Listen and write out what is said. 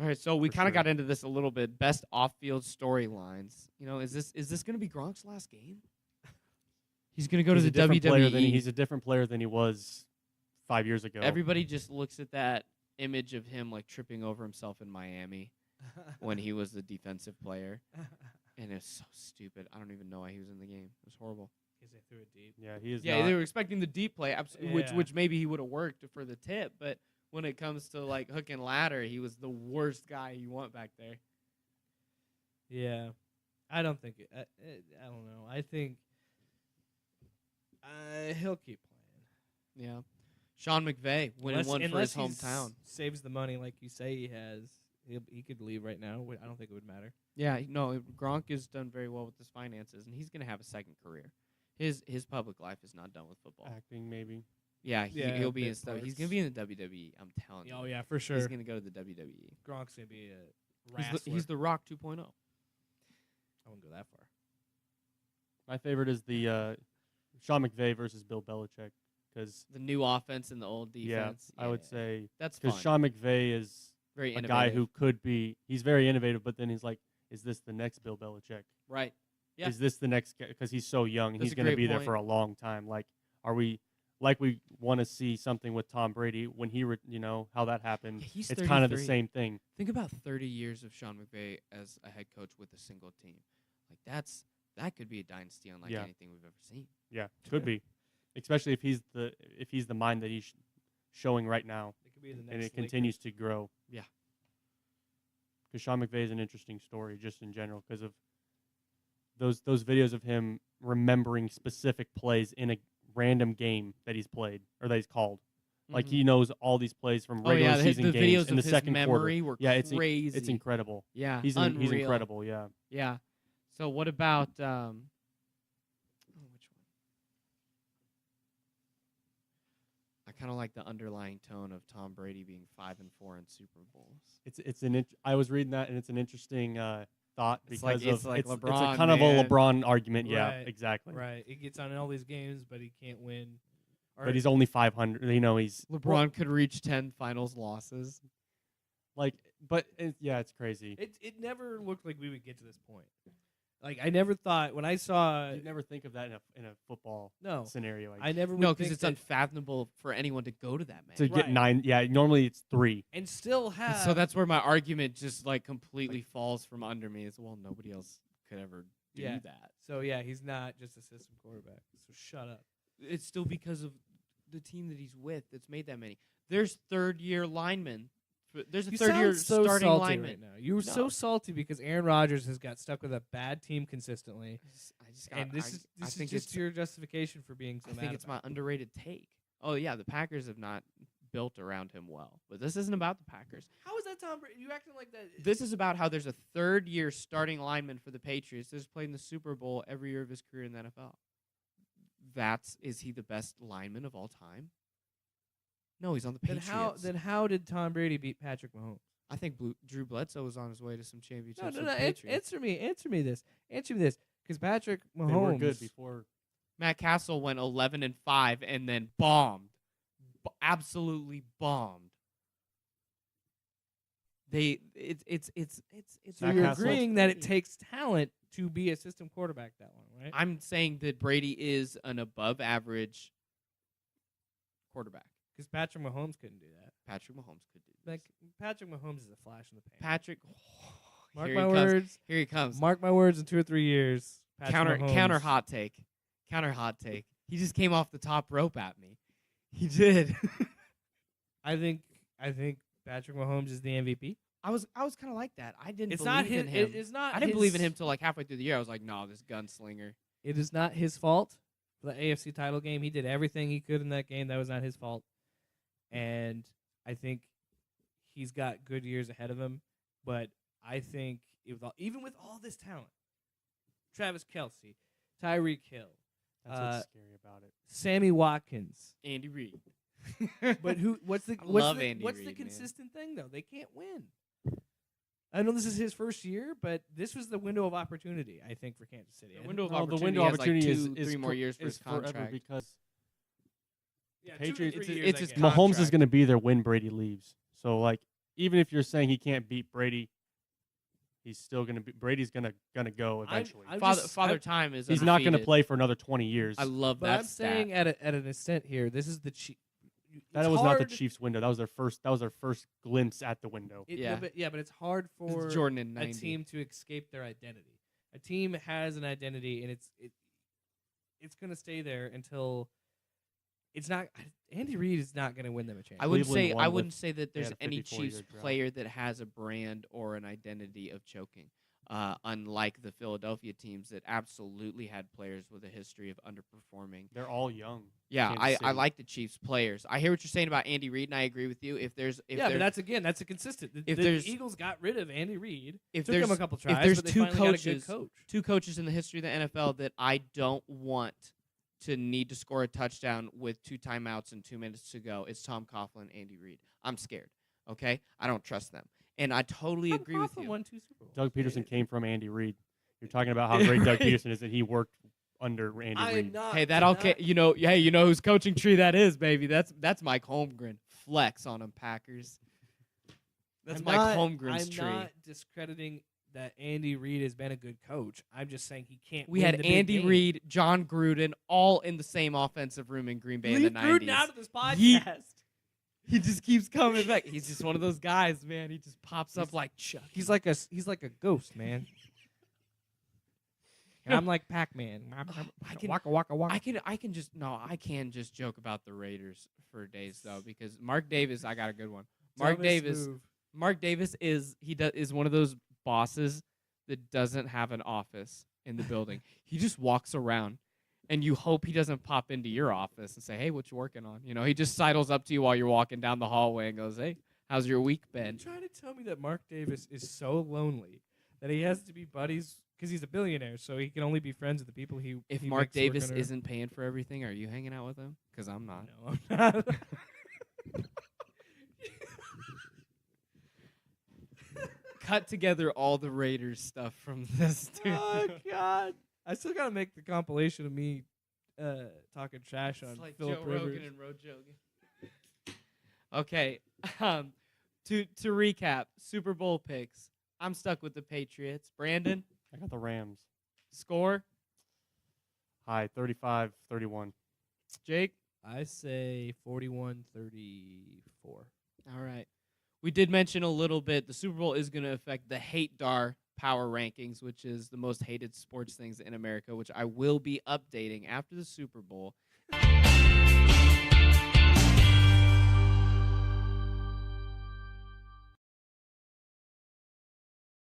All right, so we For kind of sure. got into this a little bit. Best off-field storylines. Is this going to be Gronk's last game? He's going to go He's to a the different player than WWE. he's a different player than he was 5 years ago. Everybody just looks at that image of him like tripping over himself in Miami when he was the defensive player, and it's so stupid. I don't even know why he was in the game. It was horrible. Because they threw it deep. Yeah, he is. Yeah, not, they were expecting the deep play, Yeah. which maybe he would have worked for the tip, but when it comes to like hook and ladder, he was the worst guy you want back there. Yeah. I don't think I don't know. I think he'll keep playing. Yeah, Sean McVay winning one for his he hometown. saves the money like you say he has. He could leave right now. I don't think it would matter. Yeah, no, Gronk has done very well with his finances, and he's going to have a second career. His public life is not done with football. acting maybe. Yeah, Yeah, he'll be in bit stuff. He's parts. going to be in the WWE. I'm telling you. Oh yeah, for sure. He's going to go to the WWE. Gronk's gonna be a He's wrestler. he's the Rock 2.0. I wouldn't go that far. My favorite is the Sean McVay versus Bill Belichick because The new offense and the old defense. I would say that's fun. because Sean McVay is Very a innovative. guy who could be. He's very innovative, but then he's like, is this the next Bill Belichick? Right. Yeah. Is this the next guy? Because he's so young, That's he's a going to great be there point. for a long time. Like, are we? Like we want to see something with Tom Brady when he, how that happened. Yeah, he's It's kind of the 33. same thing. Think about 30 years of Sean McVay as a head coach with a single team. Like that could be a dynasty unlike Yeah. anything we've ever seen. Yeah, could be, especially if he's the mind that he's showing right now, It could be the next. and it continues to grow. Yeah. Because Sean McVay is an interesting story just in general because of those videos of him remembering specific plays in a random game that he's played or that he's called. Like he knows all these plays from regular season the games videos in the of his second memory quarter. were Yeah, crazy. it's incredible. Yeah, He's unreal. incredible. Yeah. Yeah. So what about which one? I kind of like the underlying tone of Tom Brady being 5-4 in Super Bowls. I was reading that and it's an interesting thought It's because like- it's like it's a LeBron, kind of a man. LeBron argument. Yeah, Right. exactly. Right. He gets on in all these games, but he can't win. But he's only 500. He's LeBron could reach 10 finals losses. like, but it's crazy. It never looked like we would get to this point. Like I never thought when I saw You never think of that in a football no, scenario. I never No, would because think it's that- unfathomable for anyone to go to that, man. to get Right. 9. Yeah, normally it's 3. and still And have. so that's where my argument just like completely falls from under me. Is well, nobody else could ever do Yeah. that. So yeah, he's not just a system quarterback. So shut up. It's still because of the team that he's with that's made that many. There's third-year linemen. There's a You third-year sound so starting salty lineman. right now. You were so No. salty because Aaron Rodgers has got stuck with a bad team consistently, I just got. and this I is think just it's. your justification for being so I mad. think it's my about underrated take. Oh yeah, the Packers have not built around him well, but this isn't about the Packers. it. How is that Tom Brady? You acting like that? This is about how there's a third-year starting lineman for the Patriots that's played in the Super Bowl every year of his career in the NFL. Is he the best lineman of all time? No, he's on the then Patriots. how did Tom Brady beat Patrick Mahomes? I think Drew Bledsoe was on his way to some championships. No, with no, the no. Patriots. Answer me this. Because Patrick Mahomes. They were good before. Matt Castle went 11-5 and then bombed, absolutely bombed. It's So Matt you're Castle- agreeing that it takes talent to be a system quarterback that long, right? I'm saying that Brady is an above average quarterback. Because Patrick Mahomes couldn't do that. Patrick Mahomes could do this. Like Patrick Mahomes is a flash in the pan. Patrick, Mark here my he comes. words. Here he comes. Mark my words. In 2 or 3 years, Patrick Mahomes, Counter hot take. Counter hot take. He just came off the top rope at me. He did. I think Patrick Mahomes is the MVP. I was kind of like that. I didn't. It's believe not his. in him. It is not. I didn't believe in his- him till like halfway through the year. I was like, no, this gunslinger. It is not his fault for the AFC title game. He did everything he could in that game. That was not his fault. And I think he's got good years ahead of him. But I think even with all this talent, Travis Kelce, Tyreek Hill, That's what's scary about it. Sammy Watkins. Andy Reid. But what's the I what's love the, Andy what's Reid, the man. consistent thing though? They can't win. I know this is his first year, but this was the window of opportunity, I think, for Kansas City. The window of Well, opportunity, the window of has opportunity like is 3 more years for is his forever contract. because Yeah, Patriots. It's his Mahomes is contract. going to be there when Brady leaves. So like, even if you're saying he can't beat Brady, he's still gonna be. Brady's gonna go eventually. Father Time is. He's not gonna undefeated. play for another 20 years. I love But that. I'm saying at an extent here, this is the that was not the Chiefs' window. That was their first. That was their first glimpse at the window. Yeah. But it's hard for Jordan in a 90. team to escape their identity. A team has an identity, and it's going to stay there until it's not. Andy Reid is not going to win them a championship. Cleveland I won wouldn't with- say that they there's had a any 54-year Chiefs drought. player that has a brand or an identity of choking. Unlike the Philadelphia teams that absolutely had players with a history of underperforming. They're all young. Yeah, Kansas I City. like the Chiefs players. I hear what you're saying about Andy Reid, and I agree with you. If but there's that's a consistent. if The there's- Eagles got rid of Andy Reid, if took there's him a couple tries, there's but they two finally got a coaches- good coach. two coaches in the history of the NFL that I don't want to need to score a touchdown with 2 timeouts and 2 minutes to go, it's Tom Coughlin and Andy Reid. I'm scared. Okay, I don't trust them, and I totally agree with you. Won 2 Super Bowls. Doug Peterson came from Andy Reid. You're talking about how great Doug Peterson is, and he worked under Andy I am Reid. not. Hey, that all denying- you know whose coaching tree that is, baby. That's Mike Holmgren. Flex on them, Packers. That's I'm Mike not- Holmgren's I'm tree. not discrediting that Andy Reid has been a good coach. I'm just saying he can't. We win had the big Andy game. Reid, John Gruden, all in the same offensive room in Green Bay Leave in the Gruden 90s. out of this podcast. Yeet. He just keeps coming back. He's just one of those guys, man. He just pops up like Chuck. He's like a ghost, man. And I'm like Pac-Man. I can- waka waka waka. I can just joke about the Raiders for days though, because Mark Davis, I got a good one. Dumbest move. Mark Davis is one of those bosses that doesn't have an office in the building. He just walks around, and you hope he doesn't pop into your office and say, "Hey, what you working on?" You know, he just sidles up to you while you're walking down the hallway and goes, "Hey, how's your week You're been?" trying to tell me that Mark Davis is so lonely that he has to be buddies because he's a billionaire, so he can only be friends with the people he. If he Mark makes work Davis under. isn't paying for everything, are you hanging out with him? Because I'm not. No, I'm not. Cut together all the Raiders stuff from this, dude. Oh God! I still gotta make the compilation of me talking trash on It's like Philip Joe Rivers. Rogan and Rogan. Okay, to recap, Super Bowl picks. I'm stuck with the Patriots. Brandon, I got the Rams. score. High 35-31. Jake. I say 41-34. All right. We did mention a little bit. The Super Bowl is going to affect the Hate Dar Power Rankings, which is the most hated sports things in America, which I will be updating after the Super Bowl.